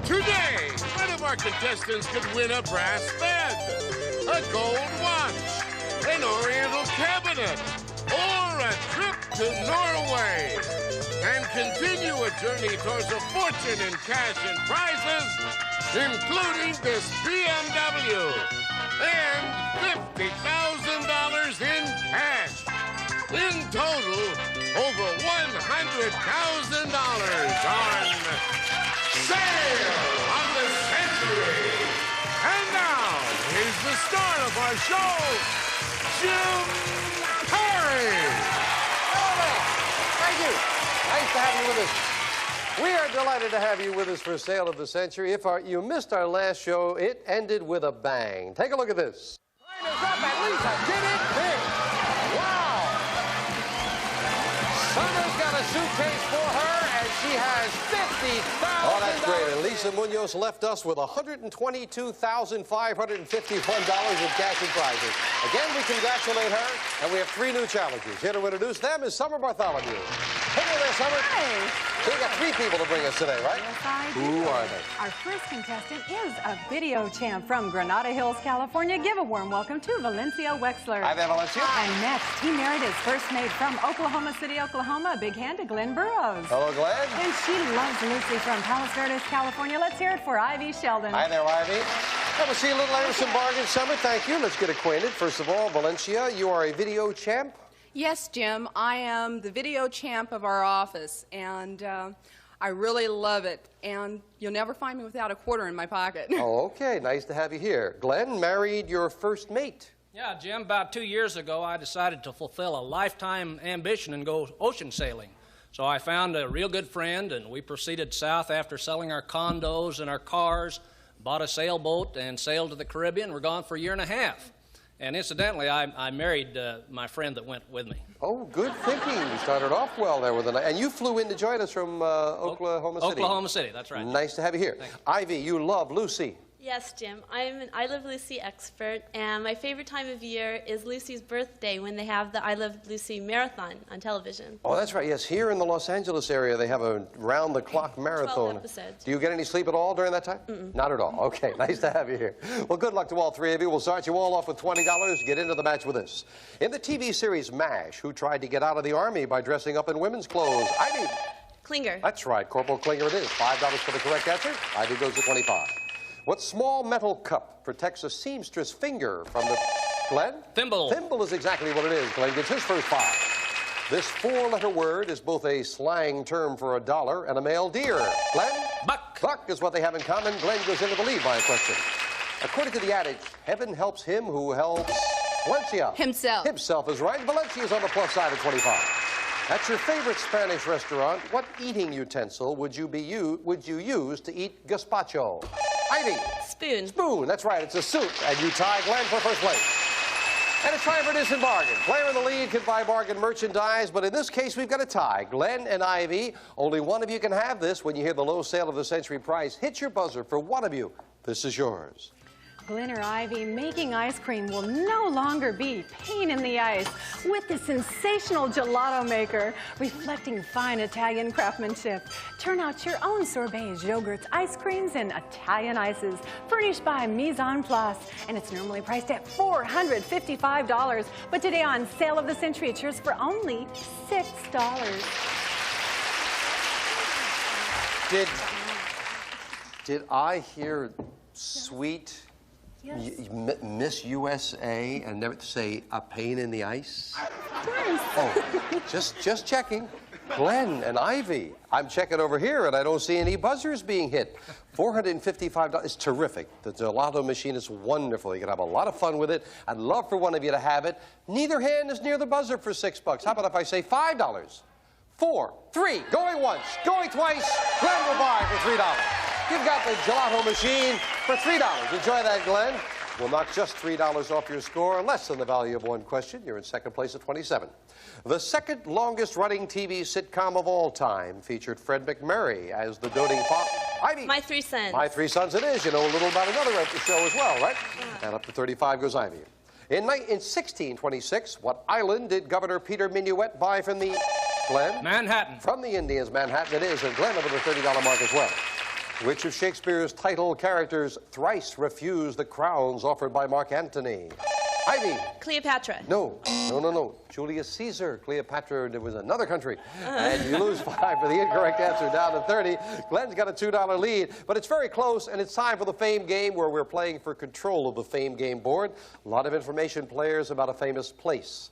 Today, one of our contestants could win a brass bed, a gold watch, an oriental cabinet, or a trip to Norway, and continue a journey towards a fortune in cash and prizes, including this BMW and $50,000 in cash. In total, over $100,000 on Sale of the Century. And now, here's the star of our show, Jim Perry. Thank you. Nice to have you with us. We are delighted to have you with us for Sale of the Century. If you missed our last show, it ended with a bang. Take a look at this. Line is up, and Lisa did it big. Wow. Summer's got a suitcase for her, and she has $50,000. Oh, that's great. And Lisa Munoz left us with $122,551 in cash and prizes. Again, we congratulate her, and we have 3 new challenges. Here to introduce them is Summer Bartholomew. Hey there, Summer. Hi. So we got 3 people to bring us today, right? Yes, I do. Who are they? Our first contestant is a video champ from Granada Hills, California. Give a warm welcome to Valencia Wexler. Hi there, Valencia. And next, he married his first mate from Oklahoma City, Oklahoma. A big hand to Glenn Burrows. Hello, Glenn. And she loves Lucy from Palos Verdes, California. Let's hear it for Ivy Sheldon. Hi there, Ivy. We'll see you a little later, some bargains, Summer. Thank you. Let's get acquainted. First of all, Valencia, you are a video champ. Yes, Jim. I am the video champ of our office, and I really love it. And you'll never find me without a quarter in my pocket. Oh, okay. Nice to have you here. Glenn, married your first mate. Yeah, Jim, about 2 years ago, I decided to fulfill a lifetime ambition and go ocean sailing. So I found a real good friend, and we proceeded south after selling our condos and our cars, bought a sailboat, and sailed to the Caribbean. We're gone for a year and a half. And incidentally, I married my friend that went with me. Oh, good thinking. You started off well there with and you flew in to join us from Oklahoma City. Oklahoma City, that's right. Nice to have you here. Ivy, you love Lucy. Yes, Jim. I'm an I Love Lucy expert, and my favorite time of year is Lucy's birthday when they have the I Love Lucy marathon on television. Oh, that's right. Yes, here in the Los Angeles area, they have a round-the-clock marathon. 12 episodes. Do you get any sleep at all during that time? Not at all. Okay, nice to have you here. Well, good luck to all 3 of you. We'll start you all off with $20. Get into the match with us. In the TV series MASH, who tried to get out of the Army by dressing up in women's clothes? Ivy. Klinger. That's right. Corporal Klinger it is. $5 for the correct answer. Ivy goes to 25. What small metal cup protects a seamstress finger from the... Glenn? Thimble. Thimble is exactly what it is. Glenn gets his first 5. This 4-letter word is both a slang term for a dollar and a male deer. Glenn? Buck. Buck is what they have in common. Glenn goes into the lead by a question. According to the adage, heaven helps him who helps... Valencia. Himself. Himself is right. Valencia is on the plus side of 25. At your favorite Spanish restaurant, what eating utensil would you use to eat gazpacho? Ivy. Spoon. Spoon, that's right, it's a soup. And you tie Glenn for first place. And it's time for Distant Bargain. Player in the lead can buy bargain merchandise, but in this case, we've got a tie. Glenn and Ivy, only one of you can have this when you hear the low Sale of the Century price. Hit your buzzer for one of you. This is yours. Glenn or Ivy, making ice cream will no longer be pain in the ice with the sensational gelato maker, reflecting fine Italian craftsmanship. Turn out your own sorbets, yogurts, ice creams, and Italian ices, furnished by Mise en Place, and it's normally priced at $455. But today on Sale of the Century, it's yours for only $6. Did I hear sweet... Yes. Miss USA and never say a pain in the ice? Nice. Oh, just checking. Glenn and Ivy, I'm checking over here and I don't see any buzzers being hit. $455 is terrific. The gelato machine is wonderful. You can have a lot of fun with it. I'd love for one of you to have it. Neither hand is near the buzzer for $6. How about if I say $5? 4, 3, going once, going twice. Glenn will buy for $3. You've got the gelato machine for $3. Enjoy that, Glenn. We'll knock just $3 off your score, less than the value of one question. You're in second place at 27. The second longest running TV sitcom of all time featured Fred MacMurray as the doting father. Ivy. My 3 Sons. My 3 Sons it is. You know a little about another show as well, right? Yeah. And up to 35 goes Ivy. In 1626, what island did Governor Peter Minuet buy from the... Glenn? Manhattan. From the Indians, Manhattan it is. And Glenn over the $30 mark as well. Which of Shakespeare's title characters thrice refused the crowns offered by Mark Antony? Ivy. Cleopatra. No. Julius Caesar. Cleopatra, it was another country. And you lose 5 for the incorrect answer, down to 30. Glenn's got a $2 lead, but it's very close, and it's time for the Fame Game, where we're playing for control of the Fame Game board. A lot of information, players, about a famous place.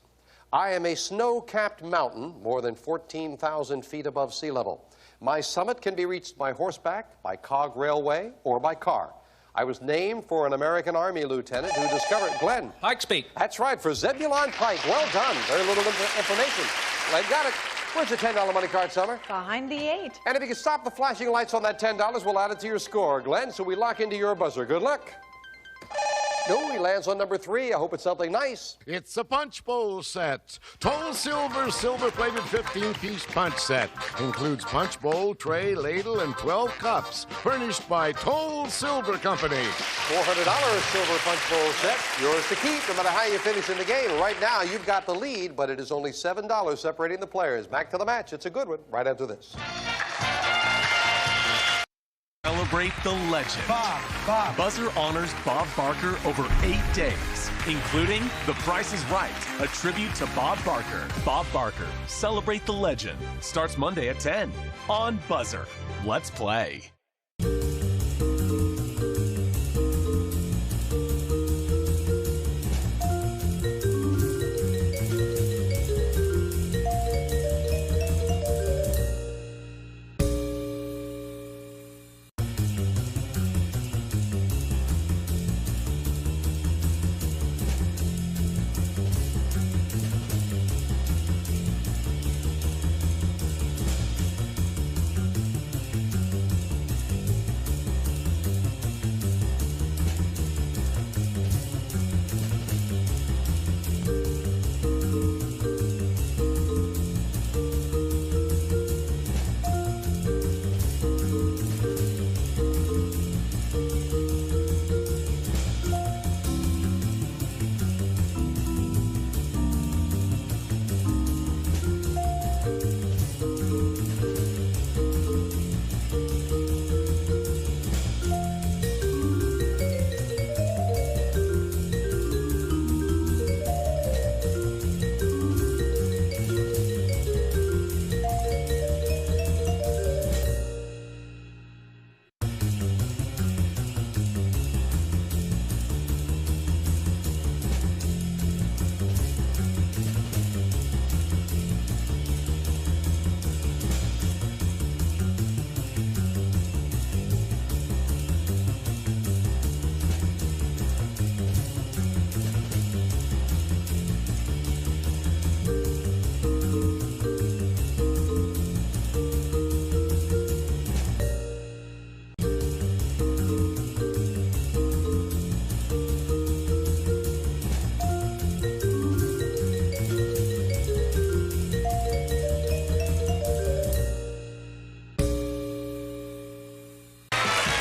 I am a snow-capped mountain, more than 14,000 feet above sea level. My summit can be reached by horseback, by cog railway, or by car. I was named for an American Army lieutenant who discovered Glenn. Pikes Peak. That's right, for Zebulon Pike. Well done. Very little information. Glenn got it. Where's your $10 money card, Summer? Behind the 8. And if you can stop the flashing lights on that $10, we'll add it to your score, Glenn, so we lock into your buzzer. Good luck. No, he lands on number 3. I hope it's something nice. It's a punch bowl set. Toll silver-plated 15-piece punch set. Includes punch bowl, tray, ladle, and 12 cups. Furnished by Toll Silver Company. $400 silver punch bowl set. Yours to keep, no matter how you finish in the game. Right now, you've got the lead, but it is only $7 separating the players. Back to the match. It's a good one right after this. Celebrate the legend. Bob. Buzzer honors Bob Barker over 8 days, including The Price is Right, a tribute to Bob Barker. Bob Barker, celebrate the legend. Starts Monday at 10 on Buzzer. Let's play.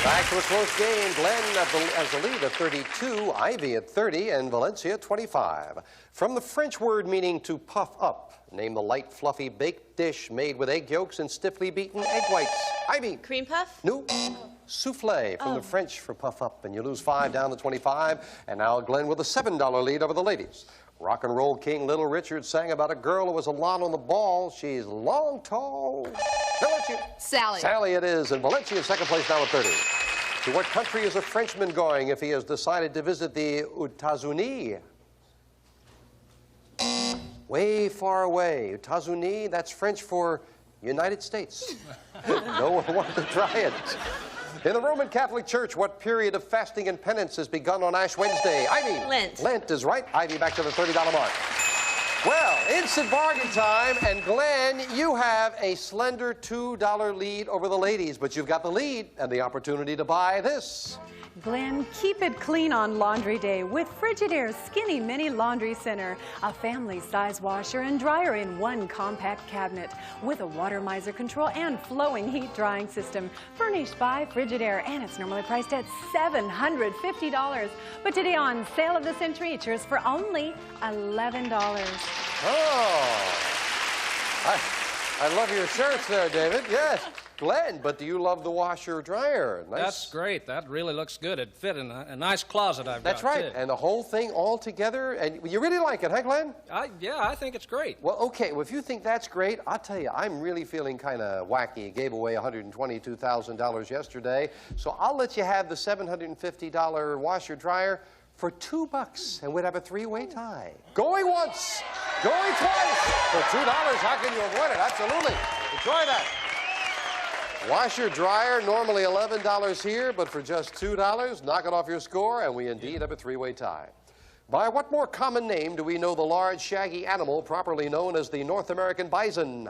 Back to a close game. Glenn has a lead of 32, Ivy at 30, and Valencia at 25. From the French word meaning to puff up, name the light, fluffy baked dish made with egg yolks and stiffly beaten egg whites. Ivy. Cream puff? No. Souffle from the French for puff up, and you lose 5 down to 25. And now Glenn with a $7 lead over the ladies. Rock and roll king Little Richard sang about a girl who was a lot on the ball. She's long, tall. Valencia. Sally. Sally it is, and Valencia in second place now at 30. To what country is a Frenchman going if he has decided to visit the États-Unis? Way far away. États-Unis, that's French for United States. No one wanted to try it. In the Roman Catholic Church, what period of fasting and penance has begun on Ash Wednesday? Ivy. Lent. Lent is right. Ivy back to the $30 mark. Well, instant bargain time, and Glenn, you have a slender $2 lead over the ladies, but you've got the lead and the opportunity to buy this. Glenn, keep it clean on Laundry Day with Frigidaire's Skinny Mini Laundry Center, a family-size washer and dryer in one compact cabinet with a water miser control and flowing heat drying system, furnished by Frigidaire, and it's normally priced at $750. But today on Sale of the Century, it's yours for only $11. Oh, I love your shirts there, David. Yes. Glenn, but do you love the washer dryer? Nice. That's great. That really looks good. It fit in a nice closet I've got. That's right. Too. And the whole thing all together. And you really like it, huh, Glenn? Yeah, I think it's great. Well, okay. Well, if you think that's great, I'll tell you, I'm really feeling kind of wacky. Gave away $122,000 yesterday. So I'll let you have the $750 washer dryer for $2, and we'd have a three-way tie. Going once, going twice. For $2, how can you avoid it? Absolutely. Enjoy that. Washer dryer, normally $11 here, but for just $2, knock it off your score, and we indeed have a three-way tie. By what more common name do we know the large, shaggy animal properly known as the North American bison?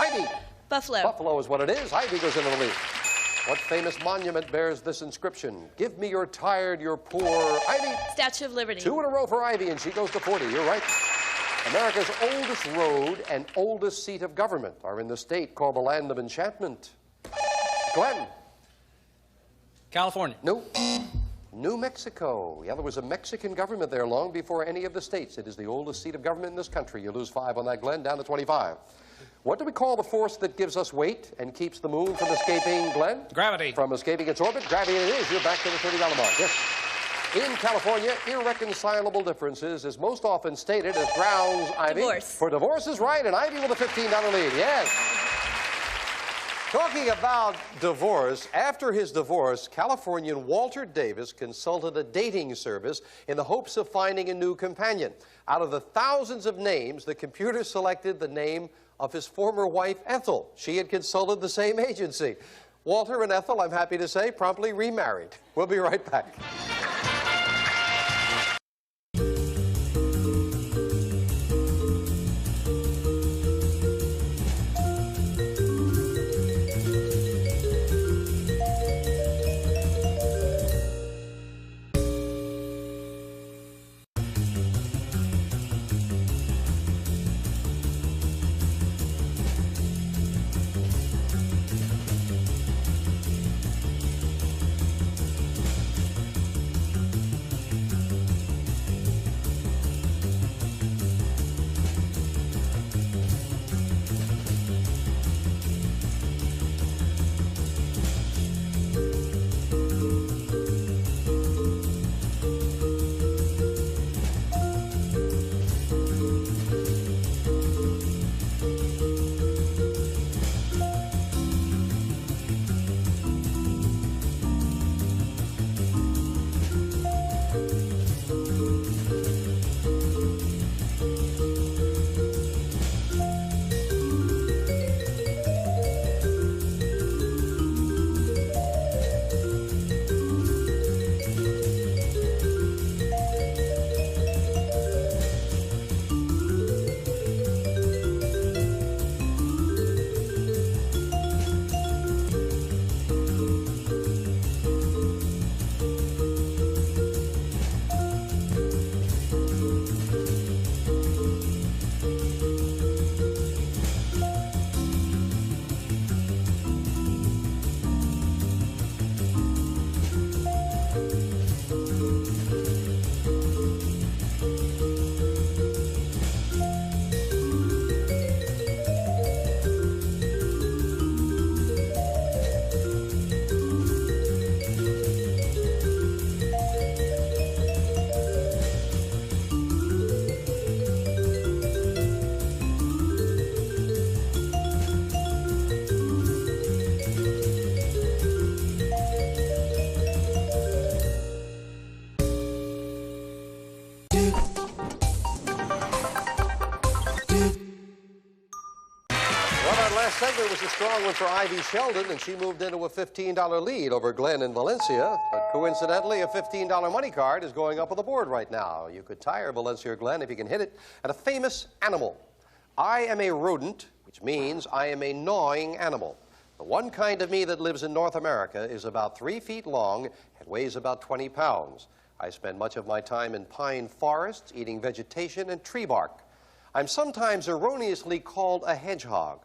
Ivy. Buffalo. Buffalo is what it is. Ivy goes into the lead. What famous monument bears this inscription? Give me your tired, your poor... Ivy. Statue of Liberty. 2 in a row for Ivy, and she goes to 40. You're right. America's oldest road and oldest seat of government are in the state called the Land of Enchantment. Glenn. California. No. New Mexico. Yeah, there was a Mexican government there long before any of the states. It is the oldest seat of government in this country. You lose 5 on that, Glenn, down to 25. What do we call the force that gives us weight and keeps the moon from escaping, Glenn? Gravity. From escaping its orbit? Gravity it is. You're back to the $30 mark. Yes. In California, irreconcilable differences is most often stated as grounds, Ivy. Divorce. For divorce is right, and Ivy with a $15 lead. Yes. Talking about divorce, after his divorce, Californian Walter Davis consulted a dating service in the hopes of finding a new companion. Out of the thousands of names, the computer selected the name of his former wife, Ethel. She had consulted the same agency. Walter and Ethel, I'm happy to say, promptly remarried. We'll be right back. Segment was a strong one for Ivy Sheldon, and she moved into a $15 lead over Glenn in Valencia. But coincidentally, a $15 money card is going up on the board right now. You could tire Valencia or Glenn if you can hit it at a famous animal. I am a rodent, which means I am a gnawing animal. The one kind of me that lives in North America is about 3 feet long and weighs about 20 pounds. I spend much of my time in pine forests, eating vegetation and tree bark. I'm sometimes erroneously called a hedgehog.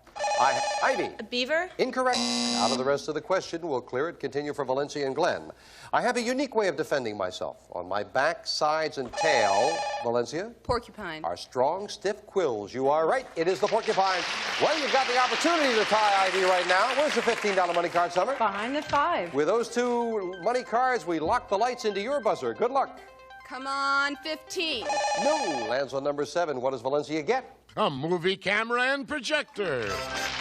Ivy. A beaver. Incorrect. Out of the rest of the question, we'll clear it. Continue for Valencia and Glenn. I have a unique way of defending myself. On my back, sides, and tail, Valencia, Porcupine. are strong, stiff quills. You are right. It is the porcupine. Well, you've got the opportunity to tie Ivy right now. Where's the $15 money card, Summer? Behind the 5. With those 2 money cards, we lock the lights into your buzzer. Good luck. Come on, 15. No. Lands on number 7. What does Valencia get? A movie camera and projector.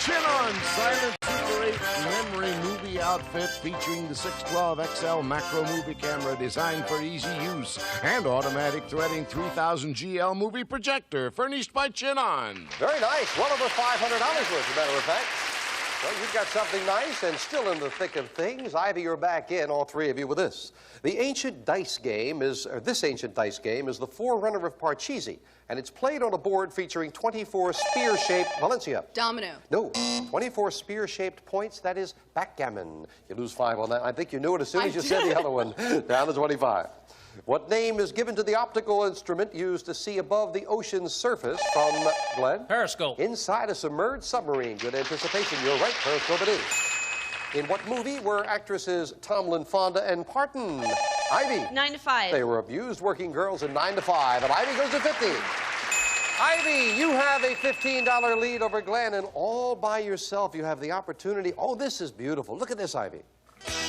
Chin On Silent Super 8 memory movie outfit featuring the 612 XL macro movie camera designed for easy use and automatic threading 3000 GL movie projector furnished by Chin On. Very nice. Well over $500 worth, as a matter of fact. Well, you've got something nice and still in the thick of things. Ivy, you're back in, all 3 of you, with this. This ancient dice game is the forerunner of Parcheesi, and it's played on a board featuring 24 spear-shaped Valencia. Domino. No, 24 spear-shaped points, that is backgammon. You lose 5 on that. I think you knew it as soon as you said the other one. Down to 25. What name is given to the optical instrument used to see above the ocean's surface from Glenn? Periscope. Inside a submerged submarine. Good anticipation. You're right. Periscope it is. In what movie were actresses Tomlin, Fonda, and Parton? Ivy. 9 to 5. They were abused working girls in 9 to 5. And Ivy goes to 15. Ivy, you have a $15 lead over Glenn, and all by yourself you have the opportunity. Oh, this is beautiful. Look at this, Ivy.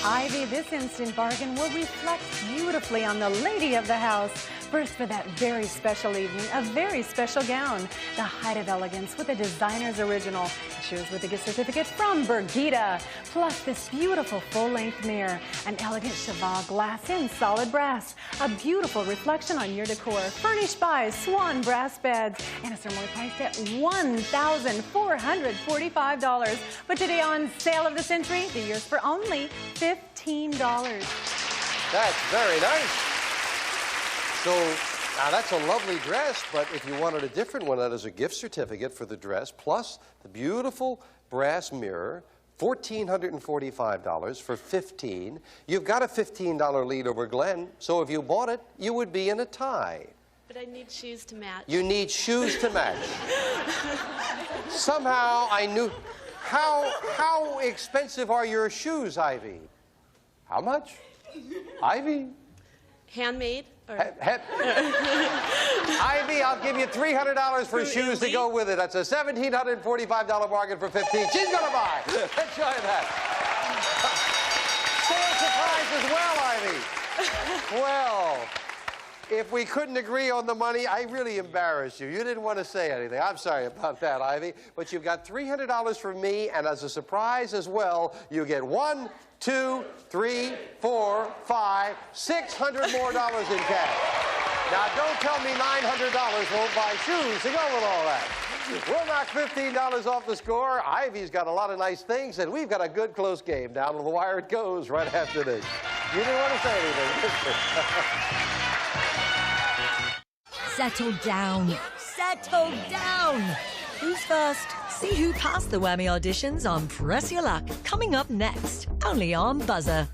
Ivy, this instant bargain will reflect beautifully on the lady of the house. First, for that very special evening, a very special gown. The height of elegance with a designer's original. It shares with a gift certificate from Bergita. Plus this beautiful full-length mirror. An elegant cheval glass in solid brass. A beautiful reflection on your decor. Furnished by Swan Brass Beds. And it's normally priced at $1,445. But today on Sale of the Century, the year's for only $15. That's very nice. So, now that's a lovely dress, but if you wanted a different one, that is a gift certificate for the dress, plus the beautiful brass mirror, $1,445 for $15. You've got a $15 lead over Glenn, so if you bought it, you would be in a tie. But I need shoes to match. You need shoes to match. Somehow I knew... How expensive are your shoes, Ivy? How much? Ivy? Handmade? Ivy, I'll give you $300 for shoes to go with it. That's a $1,745 bargain for $15. She's gonna buy. Let's try that. Sale surprise as well, Ivy. Well, if we couldn't agree on the money, I really embarrassed you. You didn't want to say anything. I'm sorry about that, Ivy. But you've got $300 from me, and as a surprise as well, you get 1, 2, 3, 4, 5, $600 more in cash. Now, don't tell me $900 won't buy shoes to go with all that. We'll knock $15 off the score. Ivy's got a lot of nice things, and we've got a good close game. Down to the wire it goes right after this. You didn't want to say anything. Settle down. Settle down. Who's first? See who passed the Whammy auditions on Press Your Luck. Coming up next, only on Buzzer.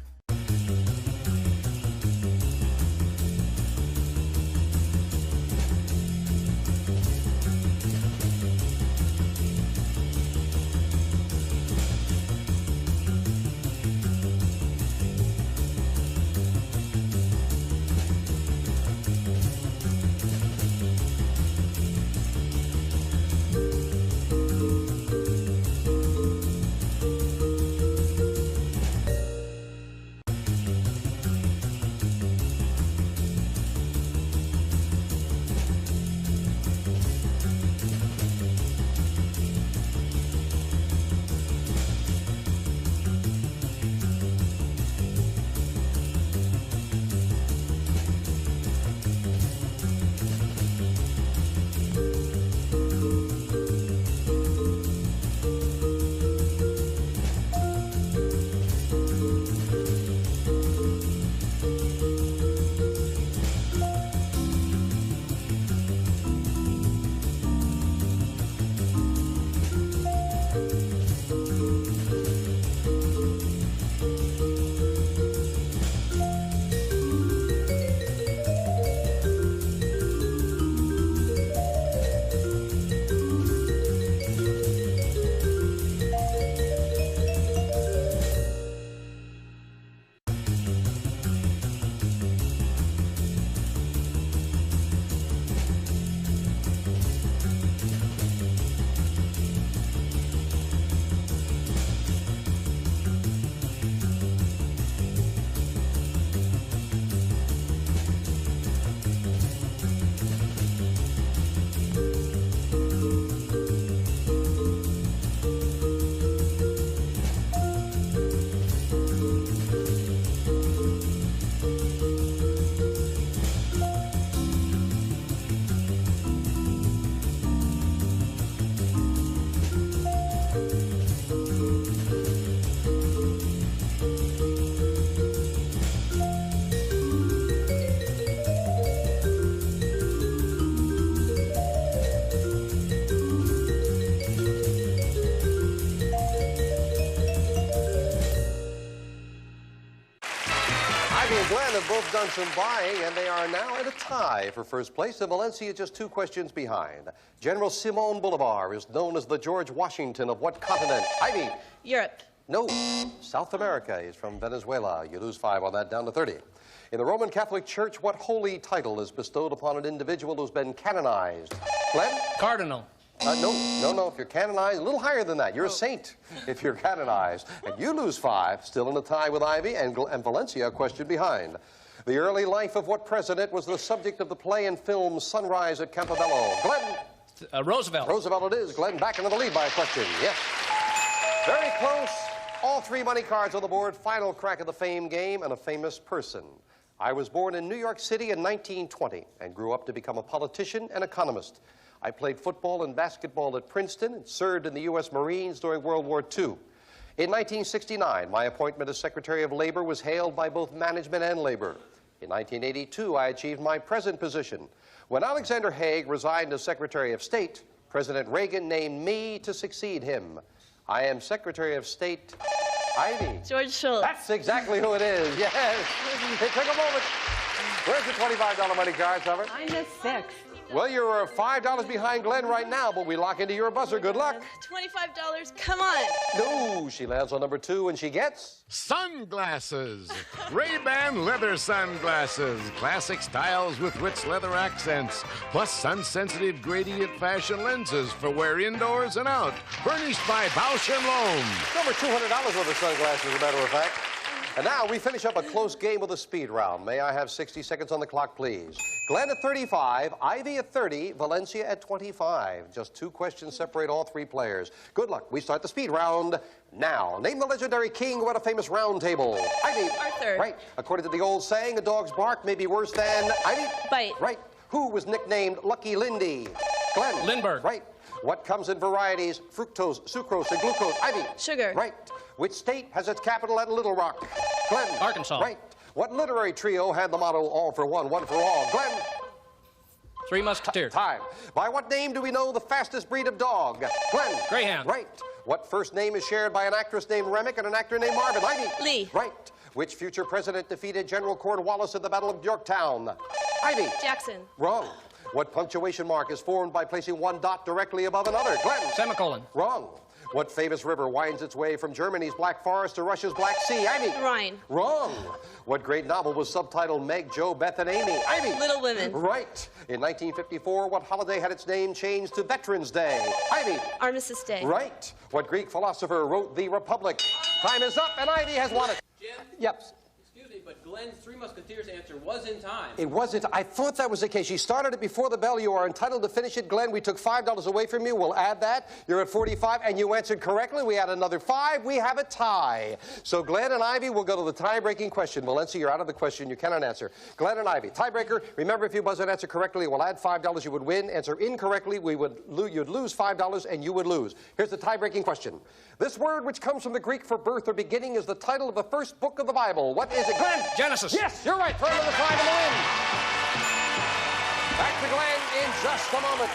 Ivy and Glenn have both done some buying, and they are now at a tie for first place. And Valencia just 2 questions behind. General Simon Bolivar is known as the George Washington of what continent? Ivy. Europe. No. South America. He's from Venezuela. You lose 5 on that, down to 30. In the Roman Catholic Church, what holy title is bestowed upon an individual who's been canonized? Glenn? Cardinal. No. If you're canonized, a little higher than that. You're a saint if you're canonized. And you lose 5, still in a tie with Ivy, and Valencia a question behind. The early life of what president was the subject of the play and film Sunrise at Campobello? Glenn? Roosevelt. Roosevelt it is. Glenn back into the lead by a question. Yes. Very close. All 3 money cards on the board. Final crack of the fame game and a famous person. I was born in New York City in 1920 and grew up to become a politician and economist. I played football and basketball at Princeton and served in the U.S. Marines during World War II. In 1969, my appointment as Secretary of Labor was hailed by both management and labor. In 1982, I achieved my present position. When Alexander Haig resigned as Secretary of State, President Reagan named me to succeed him. I am Secretary of State Ivy. George Shultz. That's exactly who it is. Yes. Hey, take a moment. Where's the $25 money card, Summer? I missed 6. Well, you're $5 behind Glenn right now, but we lock into your buzzer. Good luck. $25. Come on. No, she lands on number 2, and she gets... Sunglasses. Ray-Ban leather sunglasses. Classic styles with rich leather accents. Plus sun-sensitive gradient fashion lenses for wear indoors and out. Furnished by Bausch & Lomb. Over $200 worth of sunglasses, as a matter of fact. And now we finish up a close game with a speed round. May I have 60 seconds on the clock, please? Glenn at 35, Ivy at 30, Valencia at 25. Just 2 questions separate all 3 players. Good luck. We start the speed round now. Name the legendary king who had a famous round table. Ivy. Arthur. Right. According to the old saying, a dog's bark may be worse than... Ivy. Bite. Right. Who was nicknamed Lucky Lindy? Glenn. Lindbergh. Right. What comes in varieties? Fructose, sucrose, and glucose. Ivy. Sugar. Right. Which state has its capital at Little Rock? Glenn. Arkansas. Right. What literary trio had the motto all for one for all? Glenn. 3 Musketeers. Time. By what name do we know the fastest breed of dog? Glenn. Greyhound. Right. What first name is shared by an actress named Remick and an actor named Marvin? Ivy. Lee. Right. Which future president defeated General Cornwallis at the Battle of Yorktown? Ivy. Jackson. Wrong. What punctuation mark is formed by placing 1 dot directly above another? Glenn. Semicolon. Wrong. What famous river winds its way from Germany's Black Forest to Russia's Black Sea? Ivy. Rhine. Wrong. What great novel was subtitled Meg, Joe, Beth, and Amy? Ivy. Little Women. Right. In 1954, what holiday had its name changed to Veterans Day? Ivy. Armistice Day. Right. What Greek philosopher wrote The Republic? Time is up, and Ivy has won it. Jim? Yep. Excuse me, but Glenn's 3 Musketeers answer was in time. It wasn't. I thought that was the case. You started it before the bell. You are entitled to finish it. Glenn, we took $5 away from you. We'll add that. You're at 45, and you answered correctly. We add another 5. We have a tie. So Glenn and Ivy will go to the tie-breaking question. Valencia, you're out of the question. You cannot answer. Glenn and Ivy, tiebreaker. Remember, if you buzz and answer correctly, we'll add $5. You would win. Answer incorrectly, you'd lose $5, and you would lose. Here's the tie-breaking question. This word, which comes from the Greek for birth or beginning, is the title of the first book of the Bible. What is it, Glenn? Genesis. Yes, you're right. Throw another 5 in the wind. Back to Glenn in just a moment.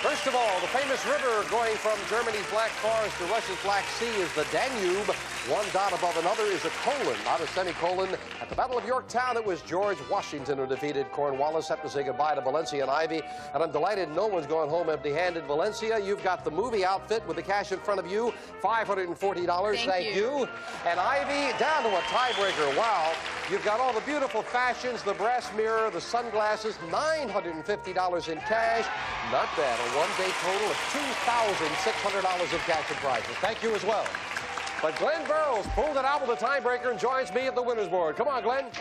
First of all, the famous river going from Germany's Black Forest to Russia's Black Sea is the Danube. 1 dot above another is a colon, not a semicolon. At the Battle of Yorktown, it was George Washington who defeated Cornwallis. Have to say goodbye to Valencia and Ivy. And I'm delighted no one's going home empty-handed. Valencia, you've got the movie outfit with the cash in front of you. $540. Thank you. And Ivy, down to a tiebreaker. Wow. You've got all the beautiful fashions, the brass mirror, the sunglasses, $950 in cash. Not bad. A one-day total of $2,600 in cash and prizes. Thank you as well. But Glenn Burrows pulled it out with a tiebreaker and joins me at the winner's board. Come on, Glenn. Well,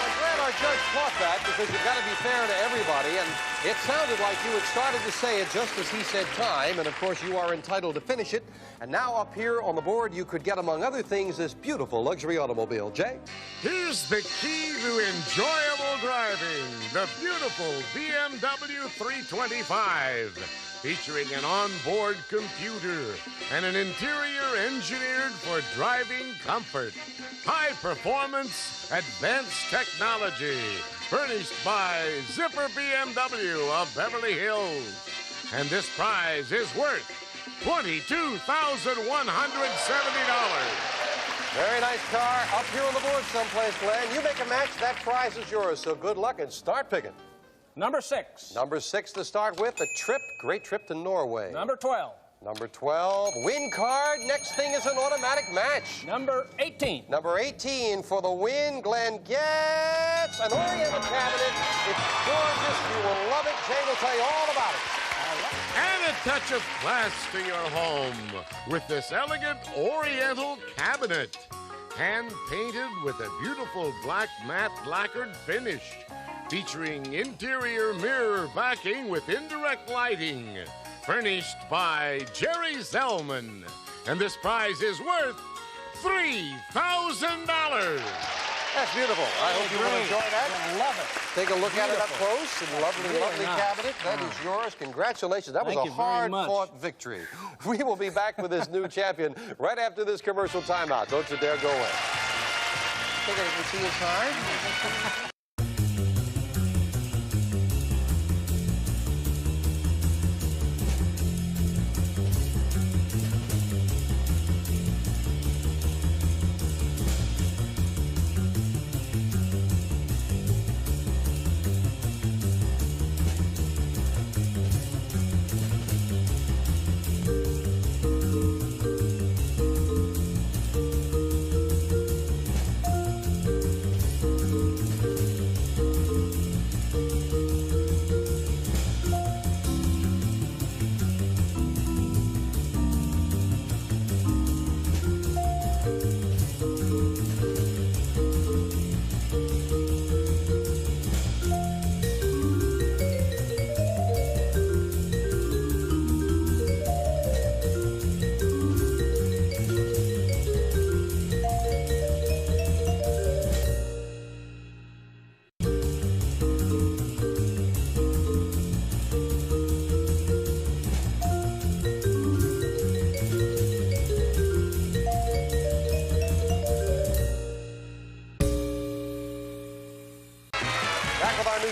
I'm glad our judge caught that because you've got to be fair to everybody. And it sounded like you had started to say it just as he said time. And, of course, you are entitled to finish it. And now up here on the board, you could get, among other things, this beautiful luxury automobile. Jay? Here's the key to enjoyable driving. The beautiful BMW 325. Featuring an onboard computer and an interior engineered for driving comfort. High performance, advanced technology. Furnished by Zipper BMW of Beverly Hills. And this prize is worth $22,170. Very nice car. Up here on the board someplace, Glenn. You make a match, that prize is yours. So good luck and start picking. Number 6. Number 6 to start with, a trip, great trip to Norway. Number 12. Number 12, win card. Next thing is an automatic match. Number 18. Number 18 for the win. Glenn gets an Oriental cabinet. It's gorgeous. You will love it. Jay will tell you all about it. Add a touch of class to your home with this elegant Oriental cabinet. Hand-painted with a beautiful black matte lacquered finish. Featuring interior mirror backing with indirect lighting. Furnished by Jerry Zellman. And this prize is worth $3,000. That's beautiful. I hope you will enjoy that. I love it. Take a look at it up close. And lovely, lovely cabinet. That is yours. Congratulations. That was a hard-fought victory. We will be back with this new champion right after this commercial timeout. Don't you dare go away. Take a look and see inside.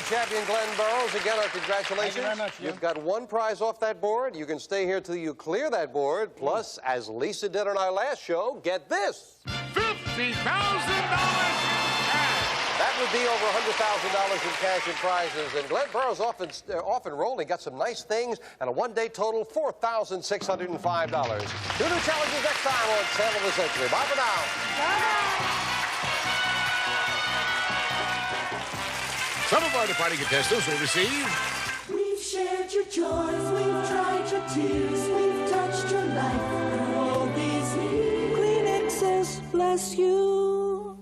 Champion Glenn Burrows. Again, our congratulations. Thank you very much, Jim. You've got one prize off that board. You can stay here till you clear that board. Plus, as Lisa did on our last show, get this. $50,000 That would be over $100,000 in cash and prizes. And Glenn Burrows off and rolling, got some nice things, and a one-day total, $4,605. Two new challenges next time on Sale of the Century. Bye for now. Bye-bye. Some of our departing contestants will receive... We've shared your joys, we've dried your tears, we've touched your life through all these years. Kleenexes, bless you.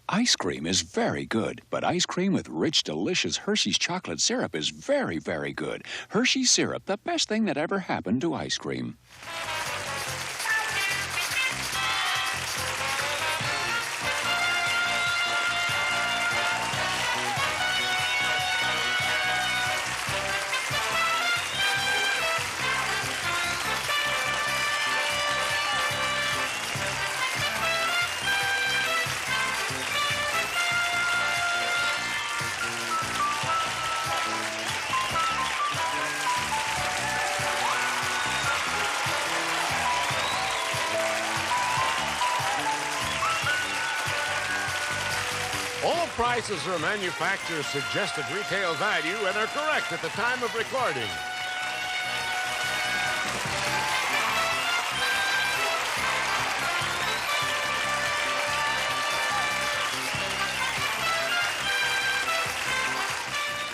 Ice cream is very good, but ice cream with rich, delicious Hershey's chocolate syrup is very, very good. Hershey's syrup, the best thing that ever happened to ice cream. All prices are manufacturer's suggested retail value and are correct at the time of recording.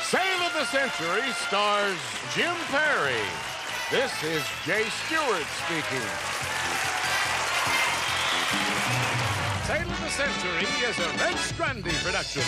Sale of the Century stars Jim Perry. This is Jay Stewart speaking. Sale of the Century is a Red Strandy production.